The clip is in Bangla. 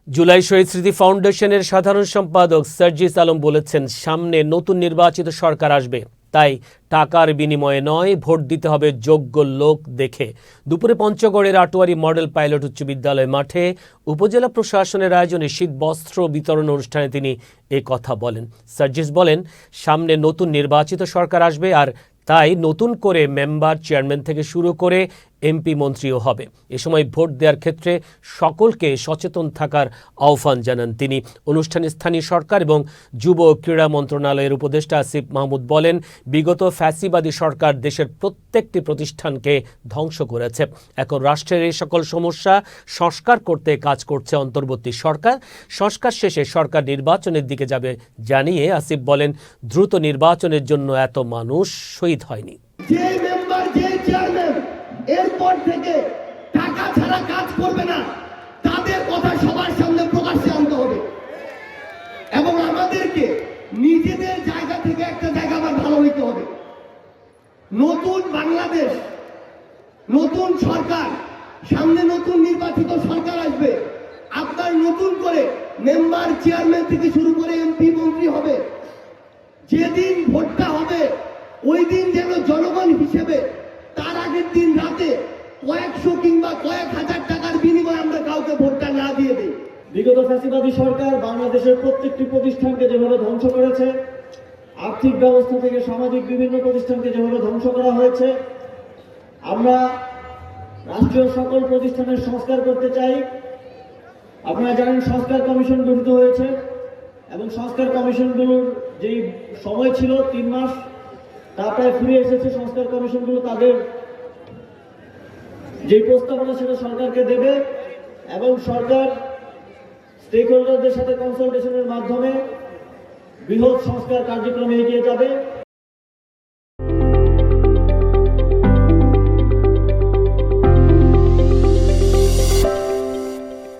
জুলাই শহীদ স্মৃতি ফাউন্ডেশনের সাধারণ সম্পাদক সার্জিস আলম বলেছেন, সামনে নতুন নির্বাচিত সরকার আসবে, তাই টাকার বিনিময়ে নয়, ভোট দিতে হবে যোগ্য লোক দেখে। দুপুরে পঞ্চগড়ের আটোয়ারি মডেল পাইলট উচ্চ বিদ্যালয় মাঠে উপজেলা প্রশাসনের আয়োজনে শীত বস্ত্র বিতরণ অনুষ্ঠানে তিনি এ কথা বলেন। সার্জিস বলেন, সামনে নতুন নির্বাচিত সরকার আসবে, আর তাই নতুন করে মেম্বার চেয়ারম্যান থেকে শুরু করে এমপি মন্ত্রীও হবে। এ সময় ভোট দেওয়ার ক্ষেত্রে সকলকে সচেতন থাকার আহ্বান জানান তিনি। অনুষ্ঠানে স্থানীয় সরকার এবং যুব ও ক্রীড়া মন্ত্রণালয়ের উপদেষ্টা আসিফ মাহমুদ বলেন, বিগত ফ্যাসিবাদী সরকার দেশের প্রত্যেকটি প্রতিষ্ঠানকে ধ্বংস করেছে। এখন রাষ্ট্রের এই সকল সমস্যা সংস্কার করতে কাজ করছে অন্তর্বর্তী সরকার। সংস্কার শেষে সরকার নির্বাচনের দিকে যাবে জানিয়ে আসিফ বলেন, দ্রুত নির্বাচনের জন্য এত মানুষ শহীদ হয়নি। এরপর থেকে টাকা ছাড়া কাজ করবে না, তাদের কথা সবার সামনে প্রকাশ্যে আনতে হবে এবং আমাদেরকে নিজেদের জায়গা থেকে একটা জায়গা আবার ভালো হইতে হবে। নতুন বাংলাদেশ, নতুন সরকার, সামনে নতুন নির্বাচিত সরকার আসবে। আপনার নতুন করে মেম্বার চেয়ারম্যান থেকে শুরু করে এমপি মন্ত্রী হবে। যেদিন ভোটটা হবে ওই দিন যেন জনগণ হিসেবে তার আগের দিন রাতে কয়েকশো কিংবা কয়েক হাজার টাকার বিনিময়ে আমরা কাউকে ভোটটা না দিয়ে দিই। বিগত ফ্যাসিবাদী সরকার বাংলাদেশের প্রত্যেকটি প্রতিষ্ঠানকে যেভাবে ধ্বংস করেছে, আর্থিক ব্যবস্থা থেকে সামাজিক বিভিন্ন প্রতিষ্ঠানকে যেভাবে ধ্বংস করা হয়েছে, আমরা রাষ্ট্রীয় সকল প্রতিষ্ঠানের সংস্কার করতে চাই। আপনারা জানেন সংস্কার কমিশন গঠিত হয়েছে এবং সংস্কার কমিশনগুলোর যেই সময় ছিল 3 মাস, তা প্রায় ফুরিয়ে এসেছে। সংস্কার কমিশনগুলো তাদের যে প্রস্তাবনা সেটা সরকারকে দেবে এবং সরকার স্টেক হোল্ডারদের সাথে কনসালটেশনের মাধ্যমে বৃহৎ সংস্কার কার্যক্রমে এগিয়ে যাবে।